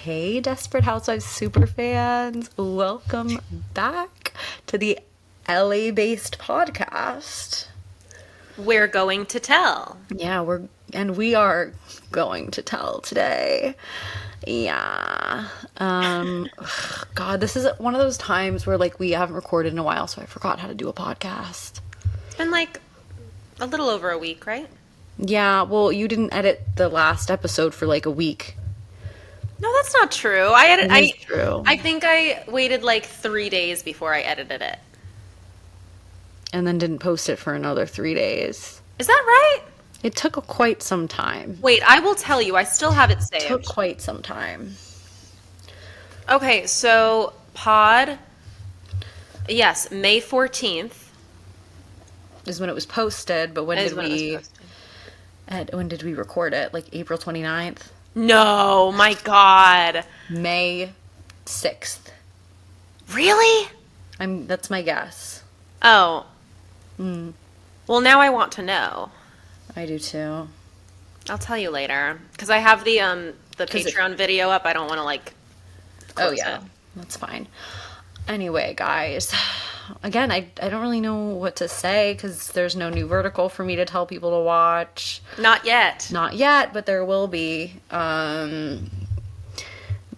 Hey, Desperate Housewives superfans. Welcome back to the LA-based podcast. We're going to tell. Yeah, we are going to tell today. Yeah. God, this is one of those times where like we haven't recorded in a while, so I forgot how to do a podcast. It's been like a little over a week, right? Yeah, well, you didn't edit the last episode for like a week. No, that's not true. It is true. I think I waited like 3 days before I edited it. And then didn't post it for another 3 days. Is that right? It took quite some time. Wait, I will tell you. I still have it saved. It took quite some time. Okay, so pod, yes, May 14th. Is when it was posted, but when is did when it we was when did we record it? Like April 29th? No, my God. May 6th. Really? That's my guess. Oh. Well, now I want to know. I do too. I'll tell you later because I have the Patreon video up. I don't want to like. Oh yeah, that's fine. Anyway, guys, again, I don't really know what to say because there's no new vertical for me to tell people to watch. Not yet. Not yet, but there will be.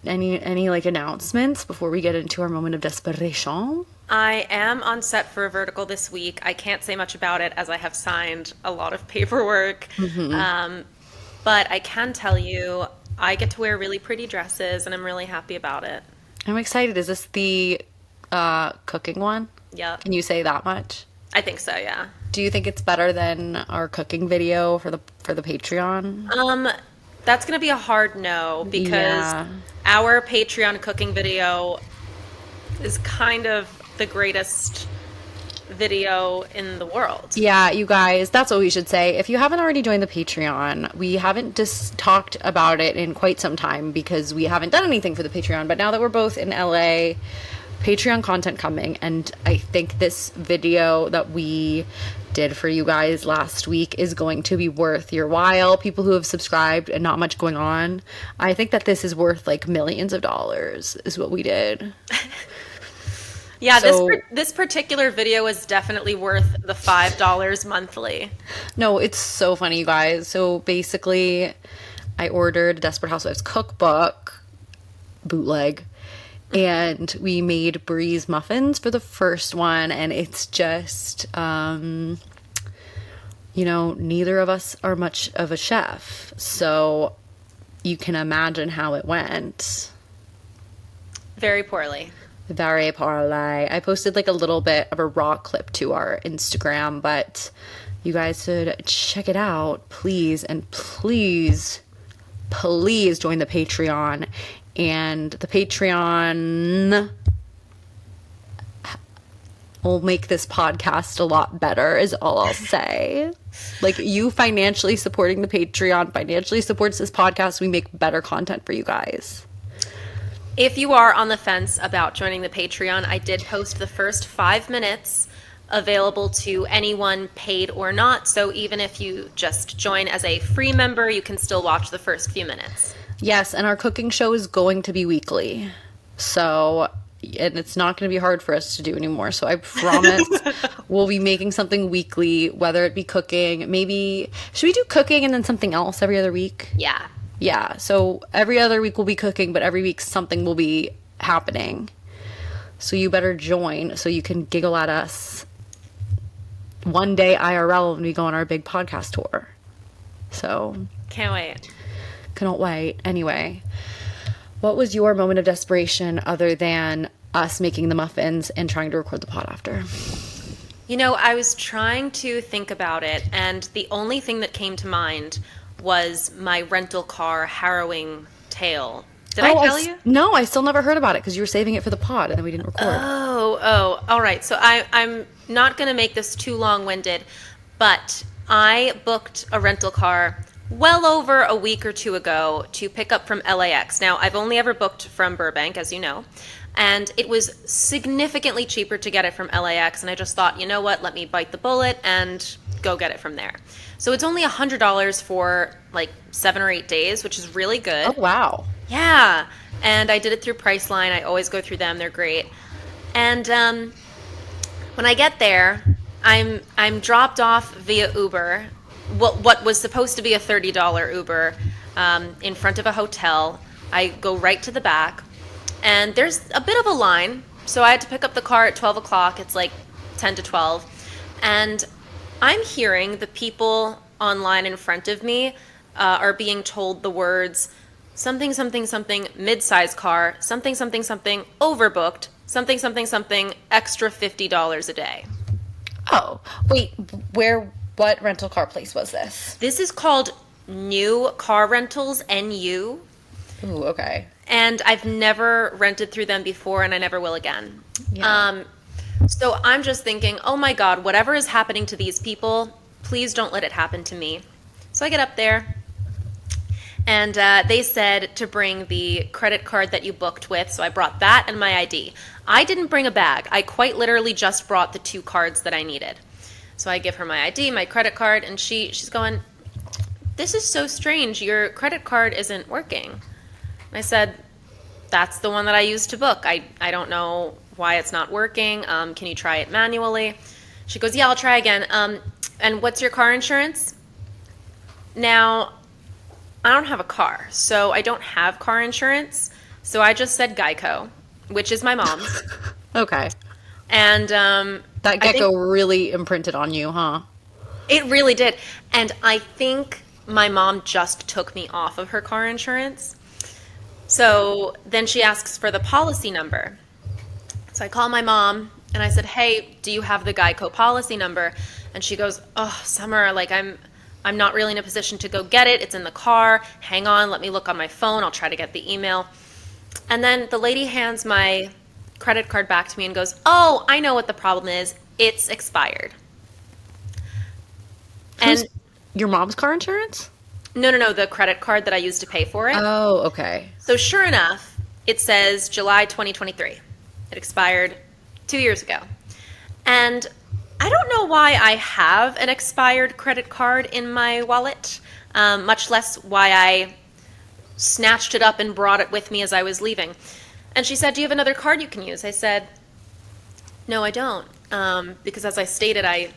Any like announcements before we get into our moment of desperation? I am on set for a vertical this week. I can't say much about it as I have signed a lot of paperwork. But I can tell you I get to wear really pretty dresses and I'm really happy about it. I'm excited. Is this the cooking one? Yep. Can you say that much? I think so, yeah. Do you think it's better than our cooking video for the Patreon? That's going to be a hard no because Yeah. our Patreon cooking video is kind of the greatest video in the world. Yeah, you guys, that's what we should say. If you haven't already joined the Patreon, we haven't just talked about it in quite some time because we haven't done anything for the Patreon. But now that we're both in LA, Patreon content coming, and I think this video that we did for you guys last week is going to be worth your while. People who have subscribed and not much going on, I think that this is worth like millions of dollars is what we did. Yeah, So- this particular video is definitely worth the $5 monthly. No, it's so funny, you guys. So basically, I ordered Desperate Housewives cookbook, bootleg, and we made Bree's muffins for the first one, and it's just, neither of us are much of a chef, so you can imagine how it went. Very poorly. Very poorly. I posted like a little bit of a raw clip to our Instagram, but you guys should check it out, please. And please join the Patreon. And the Patreon will make this podcast a lot better, is all I'll say. Like, you financially supporting the Patreon financially supports this podcast. We make better content for you guys. If you are on the fence about joining the Patreon, I did post the first 5 minutes available to anyone paid or not. So even if you just join as a free member, you can still watch the first few minutes. Yes, and our cooking show is going to be weekly. So, and it's not going to be hard for us to do anymore. So I promise we'll be making something weekly, whether it be cooking. Maybe, should we do cooking and then something else every other week? Yeah. Yeah, so every other week we'll be cooking, but every week something will be happening. So you better join so you can giggle at us one day IRL when we go on our big podcast tour. So Can't wait. cannot wait. Anyway, what was your moment of desperation other than us making the muffins and trying to record the pod after? You know, I was trying to think about it, and the only thing that came to mind was my rental car harrowing tale. Did I tell you? No, I still never heard about it because you were saving it for the pod and then we didn't record. Oh, all right. So I'm not going to make this too long-winded, but I booked a rental car well over a week or two ago to pick up from LAX. Now, I've only ever booked from Burbank, as you know, and it was significantly cheaper to get it from LAX, and I just thought, you know what, let me bite the bullet and go get it from there. So it's only $100 for like 7 or 8 days, which is really good. Oh, wow. Yeah. And I did it through Priceline. I always go through them. They're great. And when I get there, I'm dropped off via Uber. What was supposed to be a $30 Uber in front of a hotel. I go right to the back, and there's a bit of a line. So I had to pick up the car at 12 o'clock. It's like 10 to 12. And I'm hearing the people online in front of me are being told the words something, something, something, mid-size car, something, something, something, overbooked, something, something, something, extra $50 a day. Oh, wait, what rental car place was this? This is called New Car Rentals, NU. Ooh, okay. And I've never rented through them before, and I never will again. Yeah. So I'm just thinking, oh my God, whatever is happening to these people, please don't let it happen to me. So I get up there, and they said to bring the credit card that you booked with, so I brought that and my ID. I didn't bring a bag. I quite literally just brought the 2 cards that I needed. So I give her my ID, my credit card, and she's going, this is so strange. Your credit card isn't working. And I said, that's the one that I used to book. I don't know why it's not working. Can you try it manually? She goes, yeah, I'll try again. And what's your car insurance? Now, I don't have a car, so I don't have car insurance. So I just said Geico, which is my mom's. Okay. And That gecko really imprinted on you, huh? it really did. And I think my mom just took me off of her car insurance. So then she asks for the policy number. So I call my mom and I said, hey, do you have the Geico policy number? And she goes, oh, Summer, like I'm not really in a position to go get it. It's in the car. Hang on, let me look on my phone. I'll try to get the email. And then the lady hands my credit card back to me and goes, oh, I know what the problem is. It's expired. And Your mom's car insurance? no, the credit card that I used to pay for it. Oh, okay. So sure enough, it says July 2023. It expired 2 years ago. And I don't know why I have an expired credit card in my wallet, much less why I snatched it up and brought it with me as I was leaving. And she said, do you have another card you can use? I said, no, I don't. Because as I stated, I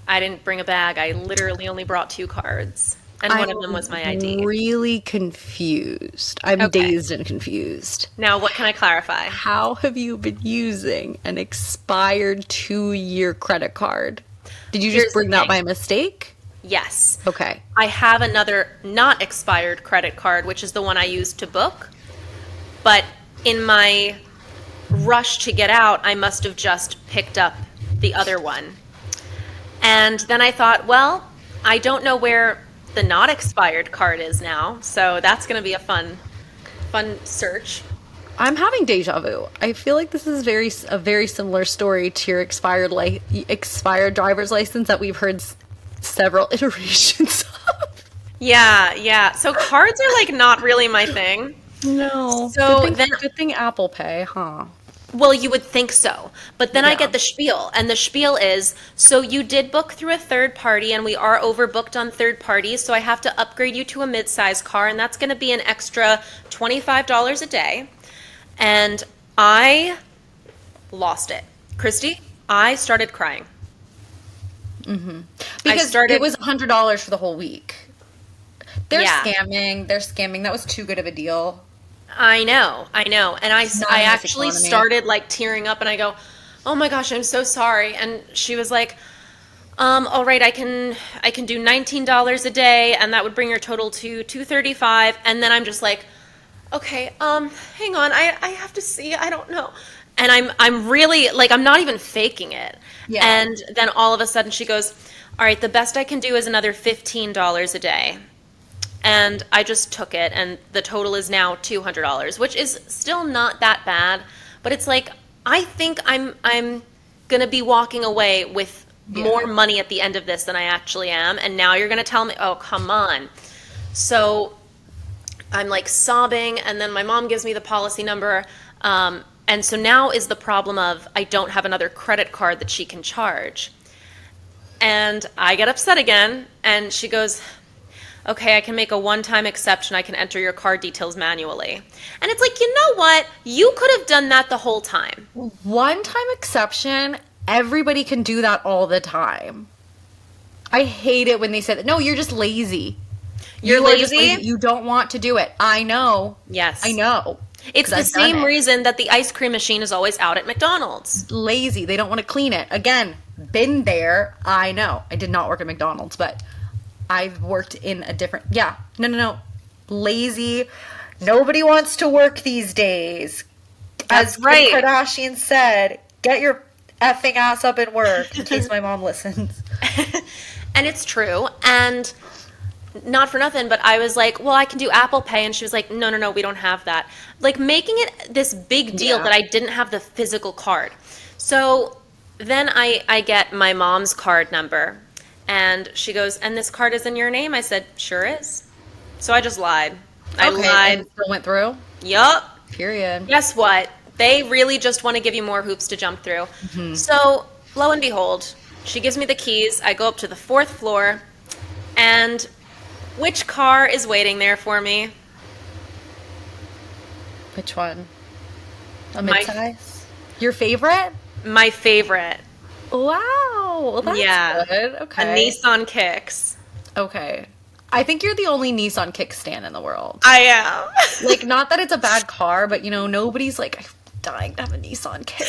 didn't bring a bag. I literally only brought 2 cards. And one of them was my ID. I'm really confused. I'm Okay. dazed and confused. Now, what can I clarify? How have you been using an expired 2-year credit card? Did you Here's just the bring that thing. by mistake? Yes. Okay. I have another not expired credit card, which is the one I used to book. But in my rush to get out, I must have just picked up the other one. And then I thought, well, I don't know where the not expired card is now, so that's going to be a fun search. I'm having deja vu. I feel like this is a very similar story to your expired driver's license that we've heard several iterations of. Yeah. So cards are like not really my thing. No. So good thing Apple Pay, huh? Well, you would think so. But then I Yeah. get the spiel, and the spiel is, so you did book through a third party, and we are overbooked on third parties, so I have to upgrade you to a mid-size car, and that's going to be an extra $25 a day. And I lost it. Christy, I started crying. Because started- it was $100 for the whole week. They're Yeah. scamming. That was too good of a deal. I know. And not I in this actually economy. started like tearing up, and I go, oh my gosh, I'm so sorry. And she was like, all right, I can do $19 a day, and that would bring your total to $235. And then I'm just like, okay, hang on, I have to see, I don't know. And I'm really like, I'm not even faking it. Yeah. And then all of a sudden she goes, all right, the best I can do is another $15 a day. And I just took it, and the total is now $200, which is still not that bad. But it's like, I think I'm gonna be walking away with more money at the end of this than I actually am. And now you're gonna tell me, oh, come on. So I'm like sobbing, and then my mom gives me the policy number. And so now is the problem of I don't have another credit card that she can charge. And I get upset again, and she goes, okay, I can make a one-time exception. I can enter your card details manually. And it's like, you know what? You could have done that the whole time. One-time exception, everybody can do that all the time. I hate it when they say that. No, you're just lazy. You're You are just lazy? You don't want to do it. I know. Yes. I know. It's 'Cause the I've done same it. reason that the ice cream machine is always out at McDonald's. Lazy. They don't want to clean it. Again, been there. I know. I did not work at McDonald's, but I've worked in a different. Yeah. No. Lazy. Nobody wants to work these days. That's As right. Kim Kardashian said, get your effing ass up and work. In case my mom listens. And it's true. And not for nothing, but I was like, well, I can do Apple Pay. And she was like, no, we don't have that. Like making it this big deal Yeah. that I didn't have the physical card. So then I get my mom's card number. And she goes, and this card is in your name? I said, sure is. So I just lied. I Okay, lied. and it still went through. Yup. Period. Guess what? They really just want to give you more hoops to jump through. Mm-hmm. So, lo and behold, she gives me the keys. I go up to the 4th floor, and which car is waiting there for me? Which one? A My- midsize? Your favorite? My favorite. Wow. Well, that's Yeah. good. A Okay. Nissan Kicks. Okay. I think you're the only Nissan kickstand in the world. I am. Like, not that it's a bad car, but, you know, nobody's like, I'm dying to have a Nissan kick.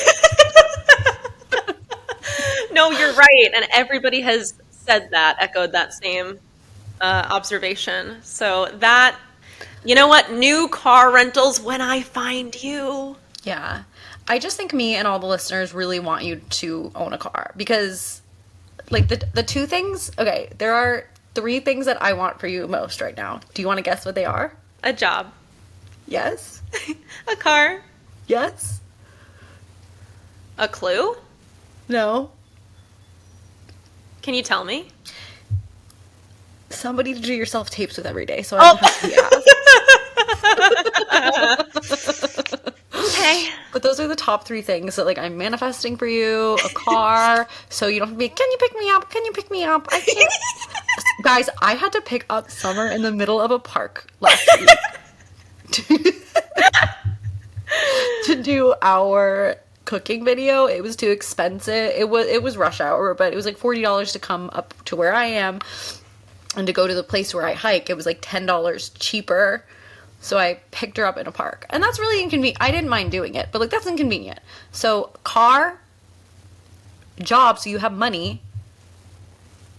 No, you're right. And everybody has said that, echoed that same observation. So that, you know what? New car rentals when I find you. Yeah. I just think me and all the listeners really want you to own a car because, like, the two things, okay, there are 3 things that I want for you most right now. Do you want to guess what they are? A job. Yes? A car. Yes? A clue? No? Can you tell me? Somebody to do your self tapes with every day, so I don't have to be asked. Okay. But those are the top 3 things that, like, I'm manifesting for you. A car, so you don't have to be, can you pick me up? Can you pick me up? I can't. Guys, I had to pick up Summer in the middle of a park last week to do our cooking video. It was too expensive. It was rush hour, but it was like $40 to come up to where I am, and to go to the place where I hike, it was like $10 cheaper. So I picked her up in a park. And that's really inconvenient. I didn't mind doing it, but like that's inconvenient. So car, job, so you have money,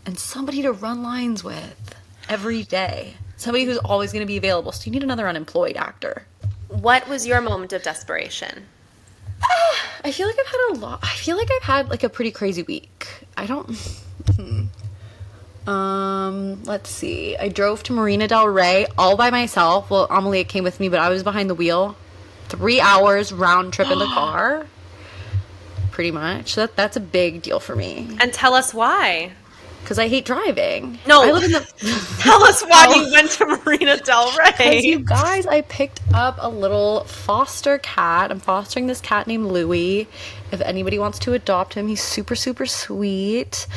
and somebody to run lines with every day. Somebody who's always going to be available. So you need another unemployed actor. What was your moment of desperation? I feel like I've had a lot. I feel like I've had like a pretty crazy week. I don't. Let's see. I drove to Marina Del Rey all by myself. Well, Amalia came with me, but I was behind the wheel. 3 hours round trip in the car. Pretty much. That's a big deal for me. And tell us why. Because I hate driving. No. I live in the. Tell us why you went to Marina Del Because you Rey. guys, I picked up a little foster cat. I'm fostering this cat named Louie. If anybody wants to adopt him, he's super, super sweet.